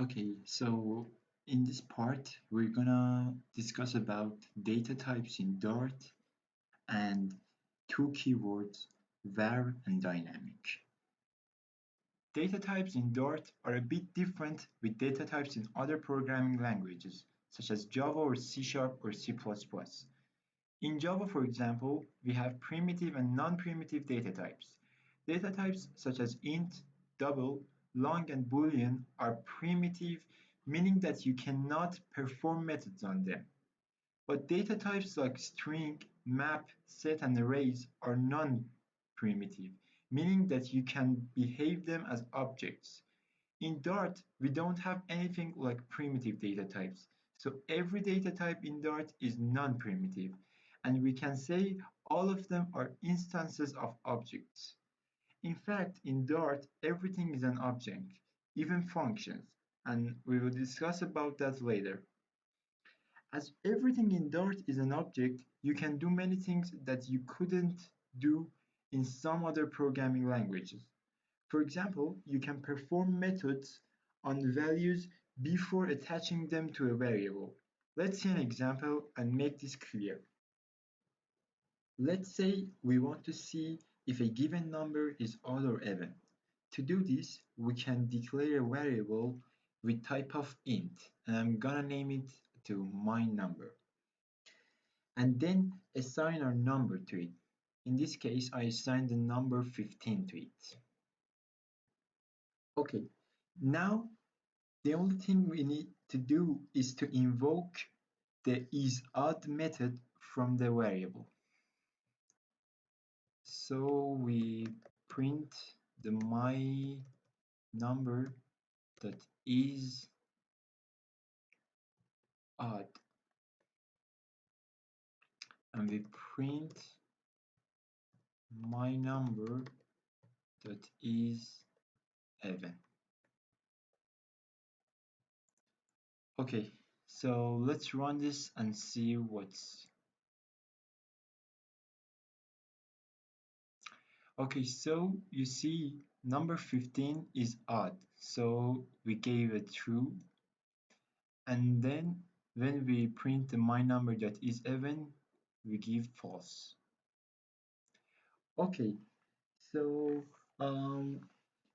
Okay, so in this part, we're gonna discuss about data types in Dart and two keywords, var and dynamic. Data types in Dart are a bit different with data types in other programming languages, such as Java or C# or C++. In Java, for example, we have primitive and non-primitive data types. Data types such as int, double, long, and boolean are primitive, meaning that you cannot perform methods on them. But data types like string, map, set, and arrays are non-primitive, meaning that you can behave them as objects. In Dart, we don't have anything like primitive data types, so every data type in Dart is non-primitive, and we can say all of them are instances of objects. In fact, in Dart, everything is an object, even functions, and we will discuss about that later. As everything in Dart is an object, you can do many things that you couldn't do in some other programming languages. For example, you can perform methods on values before attaching them to a variable. Let's see an example and make this clear. Let's say we want to see if a given number is odd or even. To do this, we can declare a variable with type of int, and I'm gonna name it to my number, and then assign our number to it. In this case, I assign the number 15 to it. Okay, now the only thing we need to do is to invoke the isOdd method from the variable. So we print the my number that is odd, and we print my number that is even. Okay, so let's run this and see what's. Okay, so you see number 15 is odd, so we gave it true, and then when we print the my number that is even, we give false. Okay, so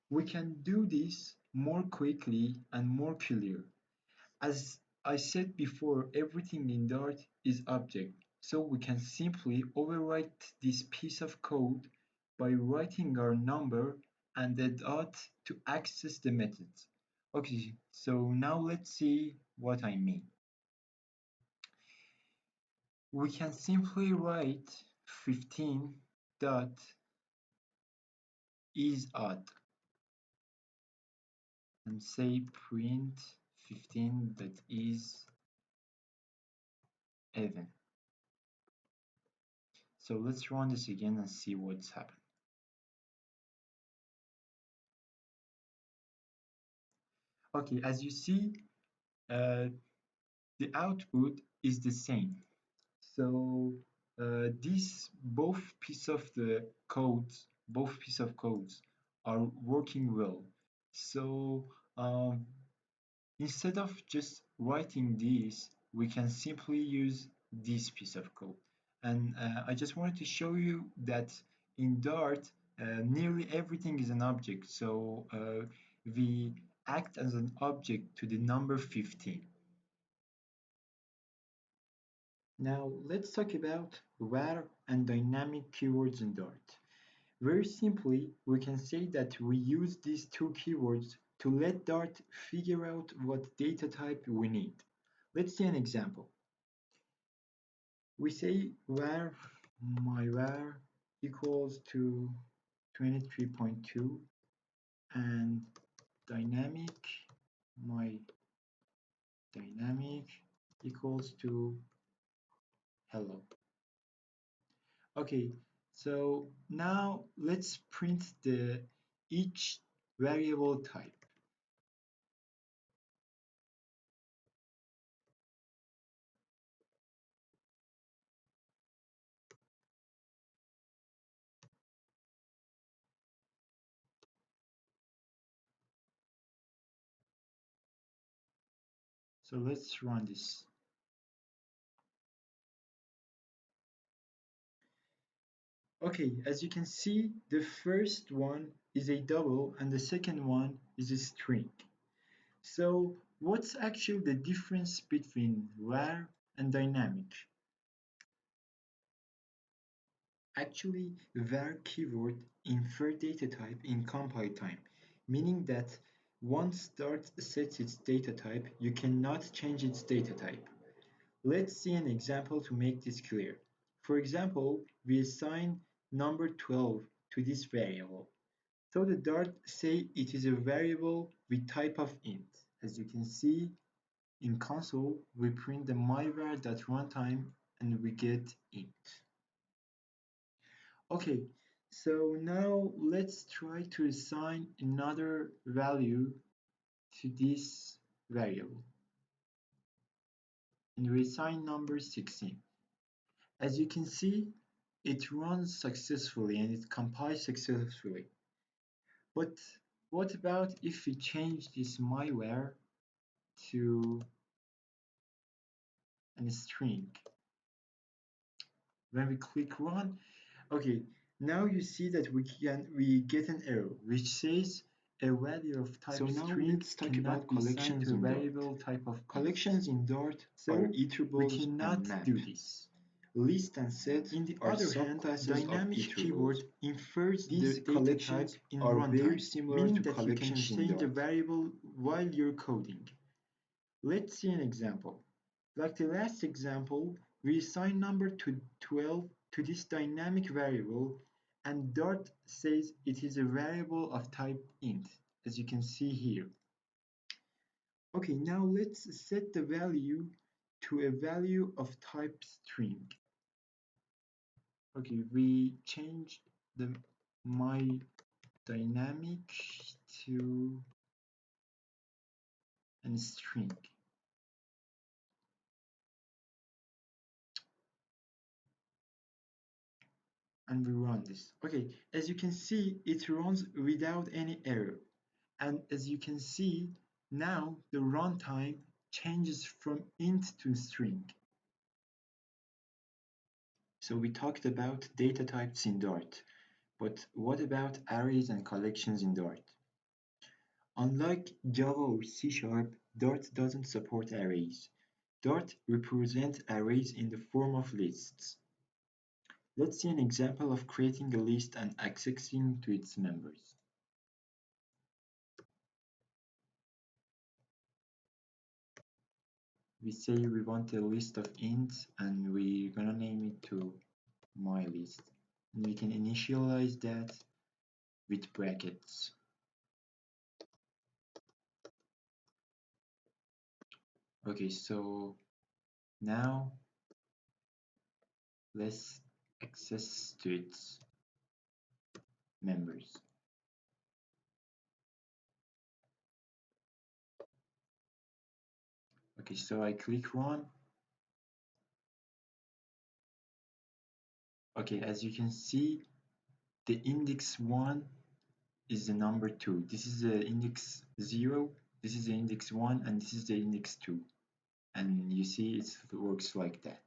we can do this more quickly and more clear. As I said before, everything in Dart is object, so we can simply overwrite this piece of code by writing our number and the dot to access the methods. Okay, so now let's see what I mean. We can simply write 15 dot is odd and say print 15 that is even. So let's run this again and see what's happened. Okay, as you see, uh, the output is the same. So these both piece of codes are working well. So instead of just writing this, we can simply use this piece of code. And I just wanted to show you that in Dart, nearly everything is an object. So we act as an object to the number 15. Now let's talk about var and dynamic keywords in Dart. Very simply, we can say that we use these two keywords to let Dart figure out what data type we need. Let's see an example. We say var my var equals to 23.2 and dynamic my dynamic equals to hello. Okay, so now let's print each variable type. So let's run this. Okay, as you can see, the first one is a double and the second one is a string. So what's actually the difference between var and dynamic? Actually, var keyword infer data type in compile time, meaning that once Dart sets its data type, you cannot change its data type. Let's see an example to make this clear. For example, we assign number 12 to this variable. So the Dart say it is a variable with type of int. As you can see in console, we print the myvar.runtime and we get int. Okay, so now let's try to assign another value to this variable. And we assign number 16. As you can see, it runs successfully and it compiles successfully. But what about if we change this myvar to a string? When we click run, okay, now you see that we get an error which says a value of type So now string let's talk about cannot be sent collections to a in Dart. variable type of int. Collections in Dart So are we iterables cannot and map. do this. List and set In the are other hand, subclasses of dynamic iterables. keyword infers These the data collections type in are very runtime, similar meaning to that you can collections in change the Dart. variable while you're coding. Let's see an example. Like the last example, we assign number to 12 to this dynamic variable and Dart says it is a variable of type int, as you can see here. Okay, now let's set the value to a value of type string. Okay, we change the my dynamic to a string. And we run this. Okay, as you can see, it runs without any error. And as you can see, now the runtime changes from int to string. So we talked about data types in Dart, but what about arrays and collections in Dart? Unlike Java or C#, Dart doesn't support arrays. Dart represents arrays in the form of lists. Let's see an example of creating a list and accessing to its members. We say we want a list of ints and we're gonna name it to my list. And we can initialize that with brackets. Okay, so now let's access to its members. Okay, so I click run. Okay, as you can see, the index 1 is the number 2. This is the index 0, this is the index 1, and this is the index 2. And you see it works like that.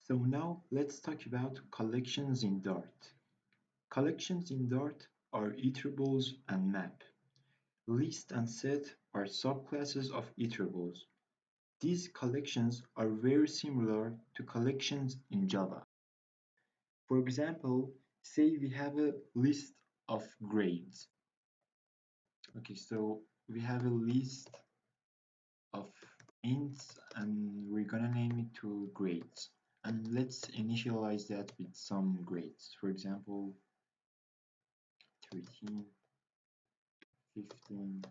So now let's talk about collections in Dart. Collections in Dart are iterables and map. List and set are subclasses of iterables. These collections are very similar to collections in Java. For example, say we have a list of grades. Okay, so we have a list of ints and we're gonna name it to grades. And let's initialize that with some grades. For example, 13, 15,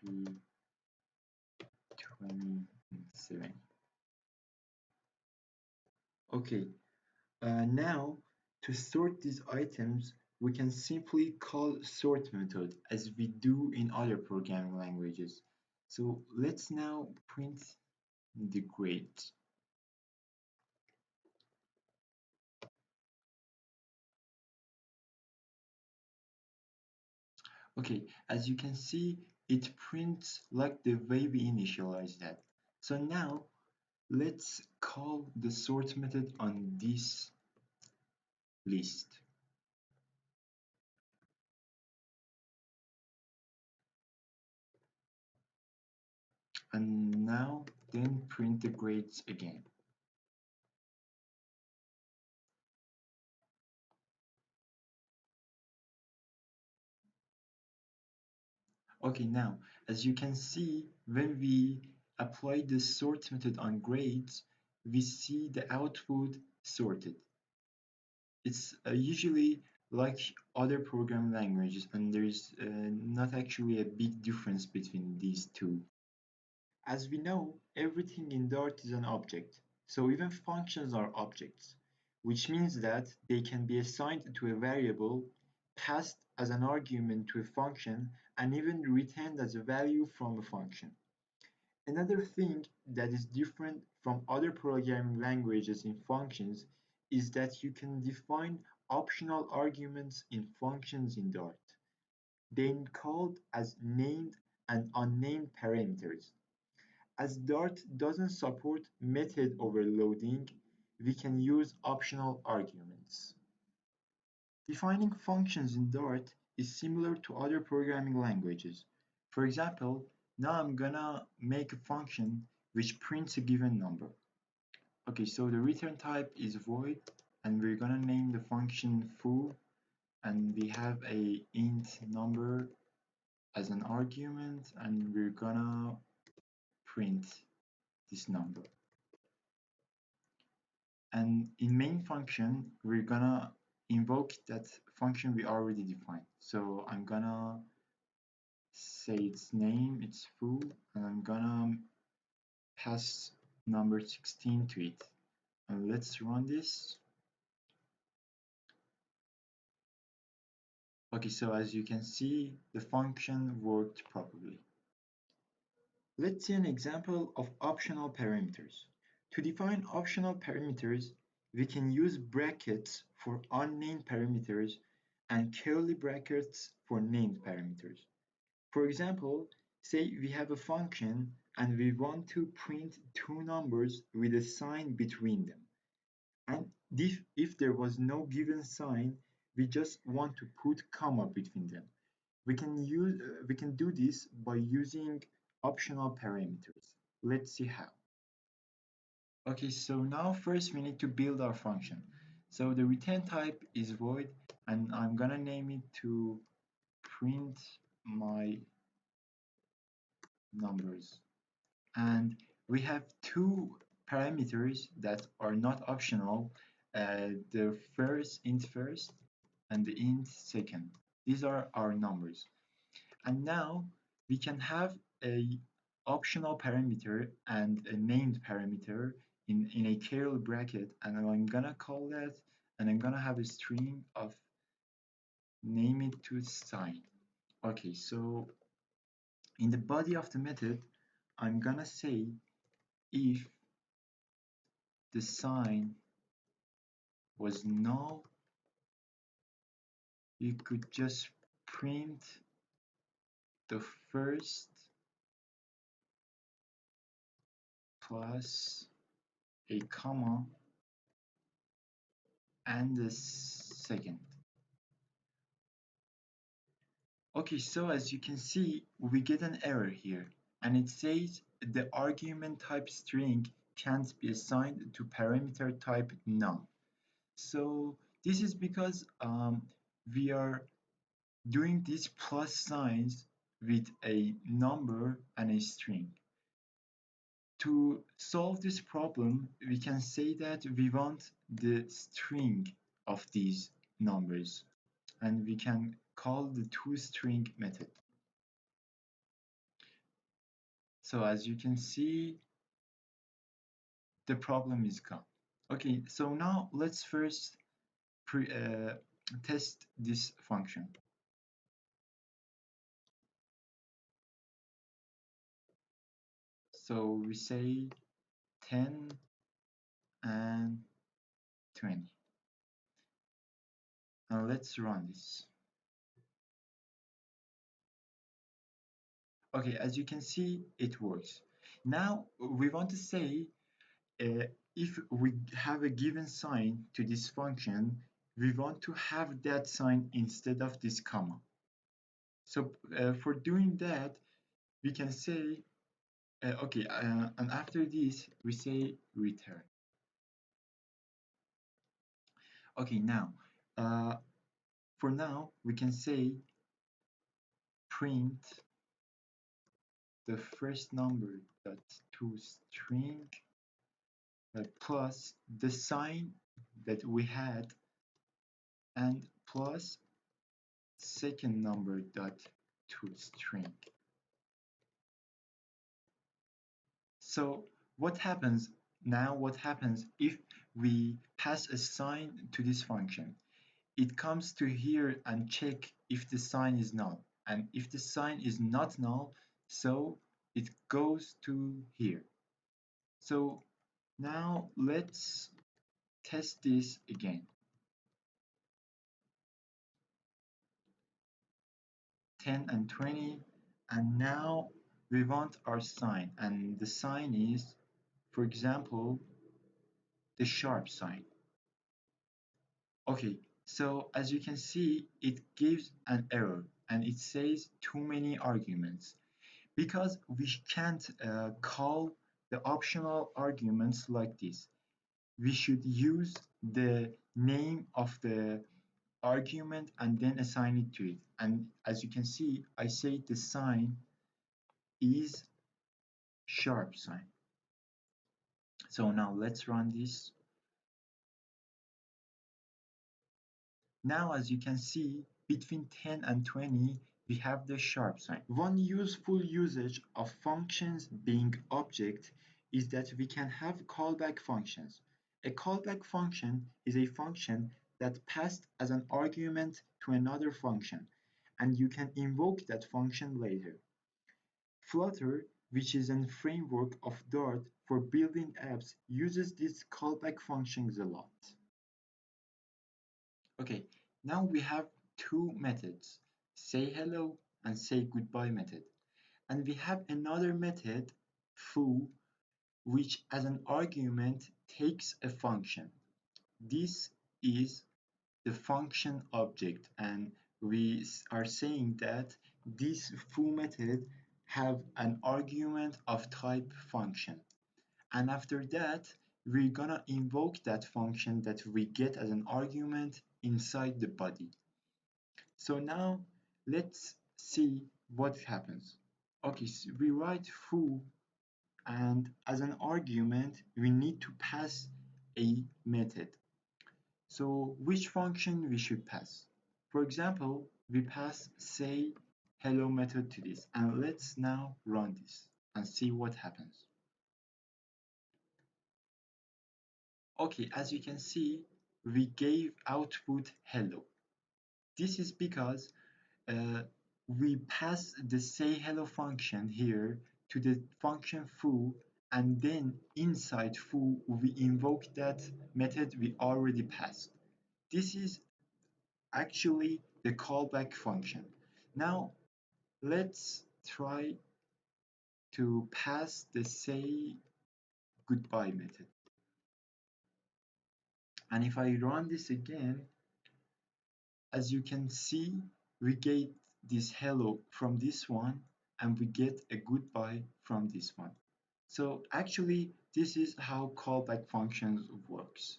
3, 20, and 7. Okay, now to sort these items, we can simply call sort method as we do in other programming languages. So let's now print the grades. Okay, as you can see, it prints like the way we initialize that. So now let's call the sort method on this list. And now then print the grades again. Okay, now as you can see, when we apply the sort method on grades, we see the output sorted. It's usually like other programming languages, and there's not actually a big difference between these two. As we know, everything in Dart is an object, so even functions are objects, which means that they can be assigned to a variable, passed as an argument to a function, and even returned as a value from a function. Another thing that is different from other programming languages in functions is that you can define optional arguments in functions in Dart. They are called as named and unnamed parameters. As Dart doesn't support method overloading, we can use optional arguments. Defining functions in Dart is similar to other programming languages. For example, now I'm gonna make a function which prints a given number. Okay, so the return type is void, and we're gonna name the function foo, and we have a int number as an argument, and we're gonna print this number. And in main function, we're gonna invoke that function we already defined. So I'm gonna say its name, it's foo, and I'm gonna pass number 16 to it. And let's run this. Okay, so as you can see, the function worked properly. Let's see an example of optional parameters. To define optional parameters, we can use brackets for unnamed parameters and curly brackets for named parameters. For example, say we have a function and we want to print two numbers with a sign between them. And if there was no given sign, we just want to put comma between them. We can do this by using optional parameters. Let's see how. Okay, so now first we need to build our function. So the return type is void, and I'm gonna name it to print my numbers. And we have two parameters that are not optional, the int first and the int second. These are our numbers. And now we can have a optional parameter and a named parameter in a curly bracket, and I'm gonna call that, and I'm gonna have a string of name it to sign. Okay, so in the body of the method, I'm gonna say if the sign was null, you could just print the first plus a comma and the second. Okay, so as you can see, we get an error here, and it says the argument type string can't be assigned to parameter type none. So this is because we are doing these plus signs with a number and a string. To solve this problem, we can say that we want the string of these numbers, and we can call the toString method. So as you can see, the problem is gone. Okay, so now let's first test this function. So we say 10 and 20. Now let's run this. Okay, as you can see, it works. Now we want to say if we have a given sign to this function, we want to have that sign instead of this comma. So for doing that, we can say, okay, and after this, we say return. Okay, now, uh, for now, we can say print the first number dot to string plus the sign that we had and plus second number dot to string. So what happens now? What happens if we pass a sign to this function? It comes to here and check if the sign is null. And if the sign is not null, so it goes to here. So now let's test this again. 10 and 20. And now we want our sign. And the sign is, for example, the sharp sign. Okay, so as you can see, it gives an error and it says too many arguments. Because we can't call the optional arguments like this. We should use the name of the argument and then assign it to it. And as you can see, I say the sign is sharp sign. So now let's run this. Now, as you can see, between 10 and 20, we have the sharp sign. One useful usage of functions being object is that we can have callback functions. A callback function is a function that passed as an argument to another function, and you can invoke that function later. Flutter, which is a framework of Dart for building apps, uses these callback functions a lot. Okay, now we have two methods, say hello and say goodbye method. And we have another method, foo, which as an argument takes a function. This is the function object, and we are saying that this foo method have an argument of type function. And after that, we're gonna invoke that function that we get as an argument inside the body. So now let's see what happens. Okay, so we write foo, and as an argument, we need to pass a method. So which function we should pass? For example, we pass say hello method to this, and let's now run this and see what happens. Okay, as you can see, we gave output hello. This is because uh, we pass the say hello function here to the function foo, and then inside foo we invoke that method we already passed. This is actually the callback function. Now let's try to pass the say goodbye method. And if I run this again, as you can see, we get this hello from this one and we get a goodbye from this one. So actually, this is how callback functions works.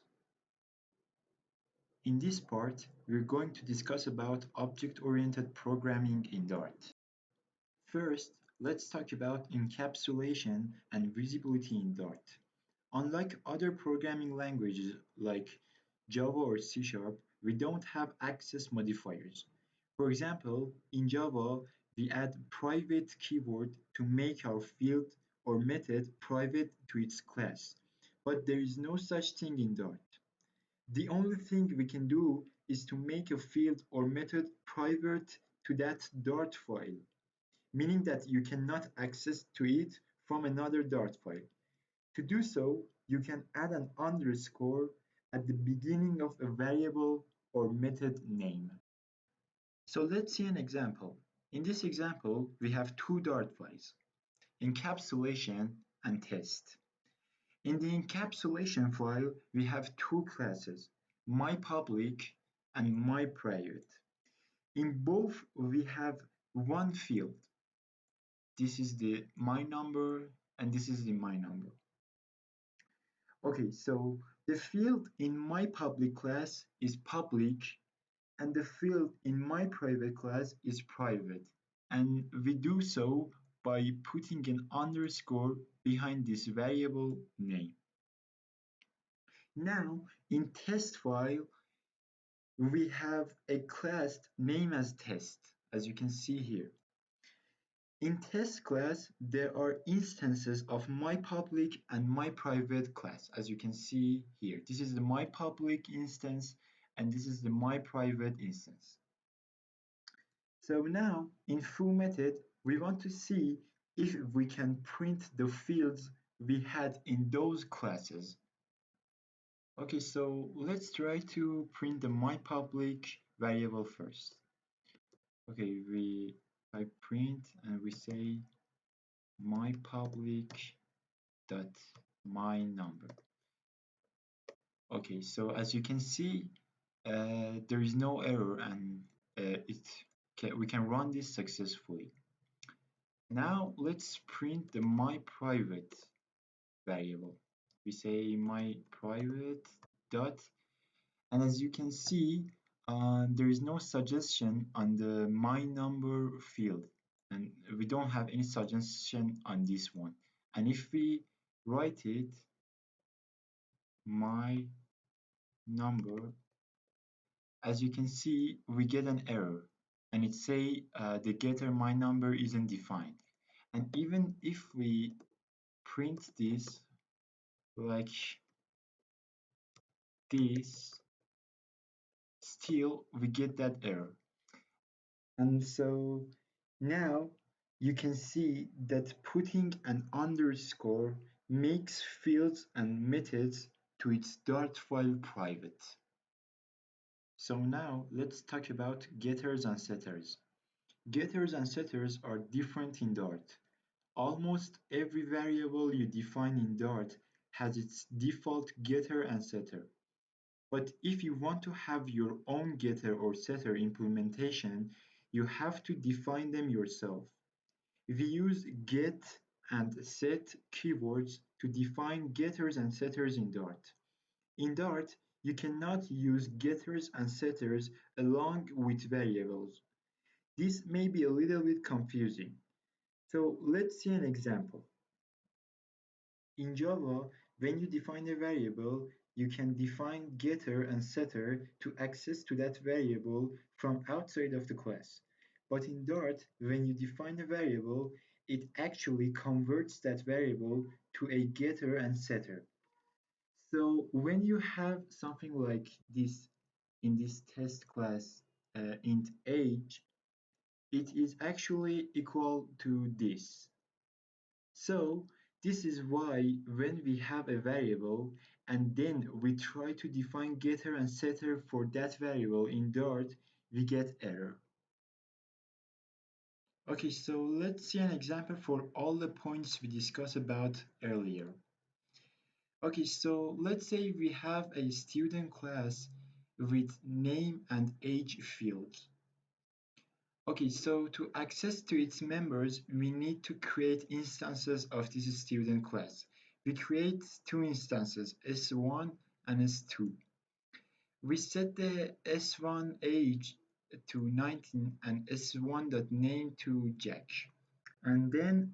In this part, we're going to discuss about object-oriented programming in Dart. First, let's talk about encapsulation and visibility in Dart. Unlike other programming languages like Java or C#, we don't have access modifiers. For example, in Java, we add private keyword to make our field or method private to its class, but there is no such thing in Dart. The only thing we can do is to make a field or method private to that Dart file, meaning that you cannot access to it from another Dart file. To do so, you can add an underscore at the beginning of a variable or method name. So let's see an example. In this example, we have two Dart files, encapsulation and test. In the encapsulation file, we have two classes, myPublic and myPrivate. In both, we have one field. This is the my number and this is the my number. Okay, so the field in myPublic class is public and the field in myPrivate class is private. And we do so by putting an underscore behind this variable name. Now, in test file, we have a class named as test, as you can see here. In test class, there are instances of myPublic and myPrivate class, as you can see here. This is the myPublic instance, and this is the myPrivate instance. So now, in foo method, we want to see if we can print the fields we had in those classes. Okay, so let's try to print the myPublic variable first. Okay, we type print and we say myPublic dot my number. Okay, so as you can see, there is no error and we can run this successfully. Now let's print the myPrivate variable. We say myPrivate dot, and as you can see, there is no suggestion on the my number field, and we don't have any suggestion on this one. And if we write it my number, as you can see, we get an error, and it say the getter my number isn't defined. And even if we print this like this, still we get that error. And so now you can see that putting an underscore makes fields and methods to its Dart file private. So now let's talk about getters and setters. Getters and setters are different in Dart. Almost every variable you define in Dart has its default getter and setter. But if you want to have your own getter or setter implementation, you have to define them yourself. We use get and set keywords to define getters and setters in Dart. In Dart, you cannot use getters and setters along with variables. This may be a little bit confusing. So let's see an example. In Java, when you define a variable, you can define getter and setter to access to that variable from outside of the class. But in Dart, when you define a variable, it actually converts that variable to a getter and setter. So when you have something like this in this test class, int age, it is actually equal to this. So this is why when we have a variable and then we try to define getter and setter for that variable in Dart, we get error. Okay, so let's see an example for all the points we discussed about earlier. Okay, so let's say we have a student class with name and age fields. Okay, so to access to its members, we need to create instances of this student class. We create two instances, S1 and S2. We set the S1 age to 19 and S1.name to Jack. And then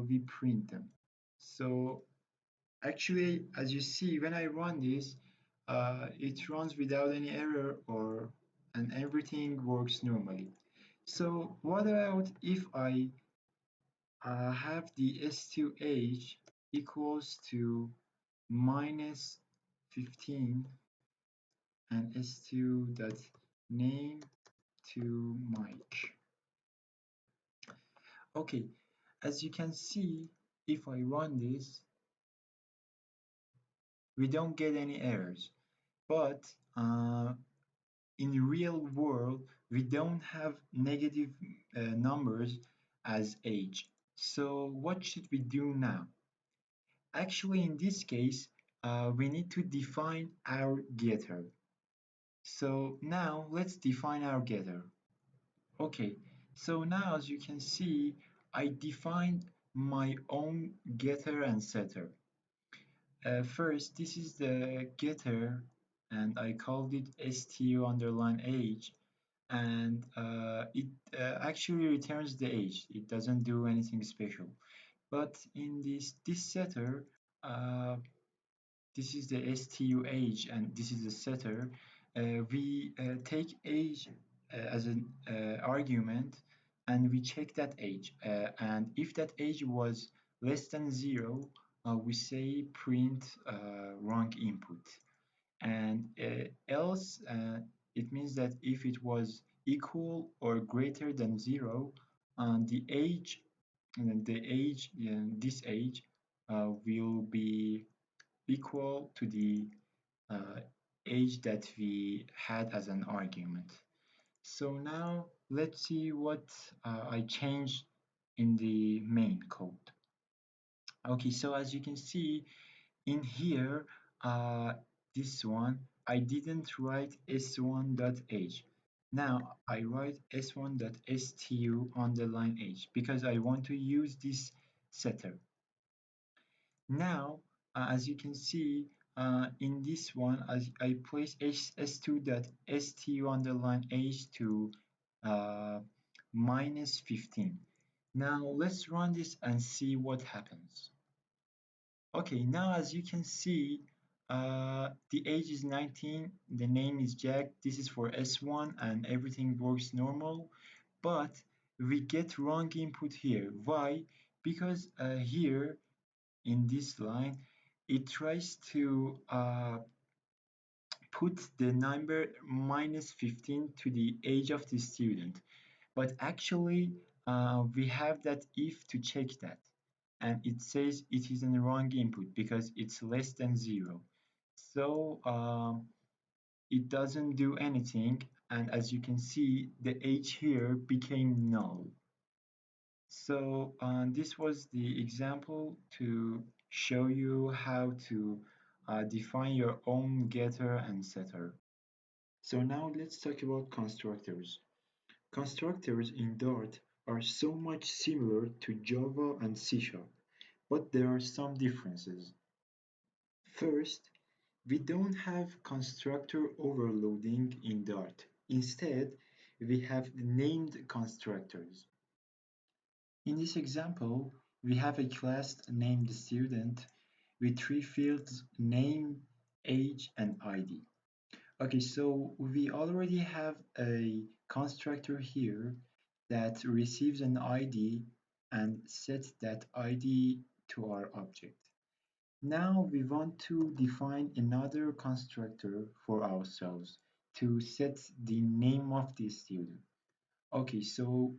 we print them. So actually, as you see, when I run this, it runs without any error and everything works normally. So what about if I have the S2 age equals to minus 15 and S2 dot name to Mike. Okay, as you can see, if I run this, we don't get any errors. But in the real world, we don't have negative numbers as age. So what should we do now? Actually, in this case, we need to define our getter. So now let's define our getter. Okay, so now as you can see, I defined my own getter and setter. First, this is the getter, and I called it stu underline age, and it actually returns the age. It doesn't do anything special. But in this setter, uh, this is the stu age, and this is the setter. We take age as an argument, and we check that age. And if that age was less than 0, we say print wrong input. And else, it means that if it was equal or greater than 0, the age, this age, will be equal to the uh, age that we had as an argument. So now let's see what I changed in the main code. Okay, so as you can see in here, this one, I didn't write s1.age. Now I write s1.stu underline age because I want to use this setter. Now, as you can see, in this one, as I place s2.stu underline age to minus 15. Now let's run this and see what happens. Okay, now as you can see, the age is 19, the name is Jack, this is for S1 and everything works normal, but we get wrong input here. Why? Because here in this line, it tries to put the number minus 15 to the age of the student. But actually, we have that if to check that. And it says it is in the wrong input because it's less than 0. So it doesn't do anything. And as you can see, the age here became null. So this was the example to show you how to define your own getter and setter. So now let's talk about constructors. Constructors in Dart are so much similar to Java and C#, but there are some differences. First, we don't have constructor overloading in Dart. Instead, we have named constructors. In this example, we have a class named student with 3 fields: name, age, and ID. Okay, so we already have a constructor here that receives an ID and sets that ID to our object. Now we want to define another constructor for ourselves to set the name of the student. Okay, so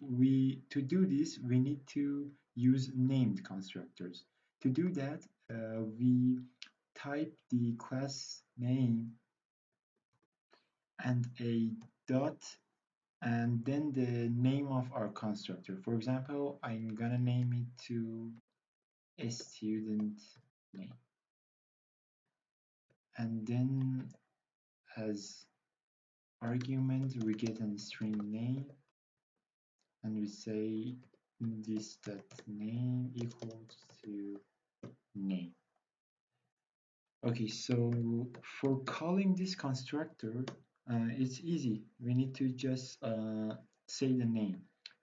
to do this, we need to use named constructors. To do that, we type the class name and a dot and then the name of our constructor. For example, I'm gonna name it to a student name. And then as argument, we get a string name and we say this dot name equals to name. Okay, so for calling this constructor, it's easy. We need to just say the name.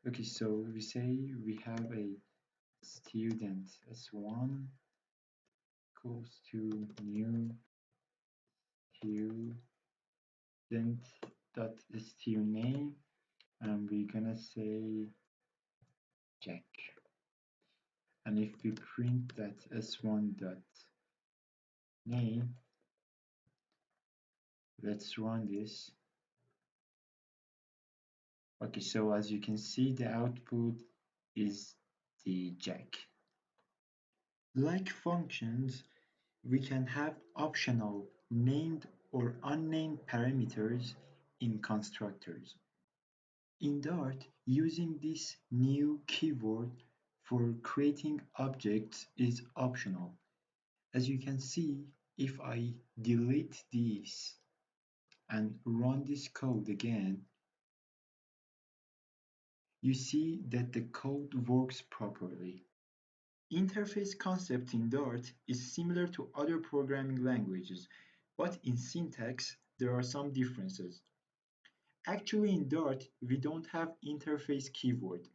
Okay, so we say we have a student s1 equals to new student dot stu name, and we're gonna say Jack. And if we print that s1 dot name, let's run this. Okay, so as you can see, the output is the Jack. Like functions, we can have optional named or unnamed parameters in constructors. In Dart, using this new keyword for creating objects is optional. As you can see, if I delete this and run this code again, you see that the code works properly. Interface concept in Dart is similar to other programming languages, but in syntax there are some differences. Actually in Dart we don't have interface keyword.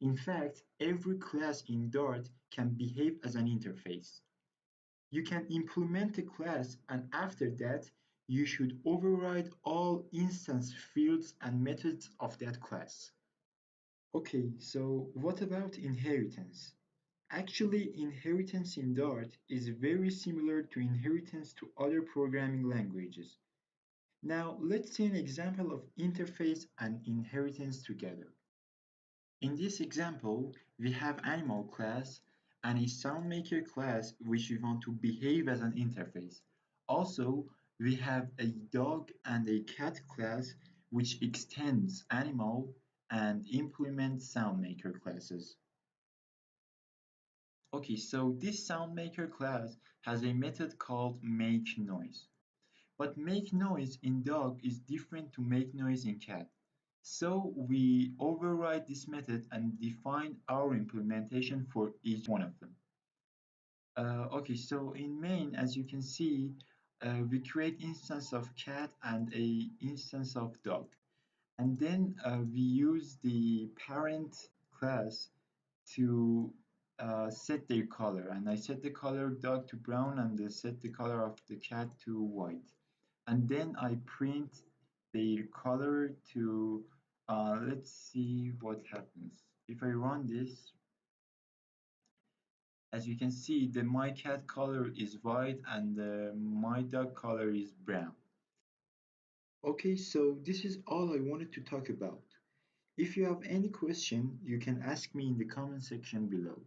In fact, every class in Dart can behave as an interface. You can implement a class and after that you should override all instance fields and methods of that class. Okay, so what about inheritance? Actually, inheritance in Dart is very similar to inheritance to other programming languages. Now, let's see an example of interface and inheritance together. In this example, we have animal class and a soundmaker class which we want to behave as an interface. Also, we have a dog and a cat class which extends animal and implements soundmaker classes. Okay, so this SoundMaker class has a method called makeNoise. But makeNoise in dog is different to makeNoise in cat. So we override this method and define our implementation for each one of them. Okay, so in main, as you can see, we create instance of cat and a instance of dog. And then we use the parent class to set their color. And I set the color dog to brown and I set the color of the cat to white. And then I print their color to, let's see what happens. If I run this, as you can see, the my cat color is white and the my dog color is brown. Okay, so this is all I wanted to talk about. If you have any question, you can ask me in the comment section below.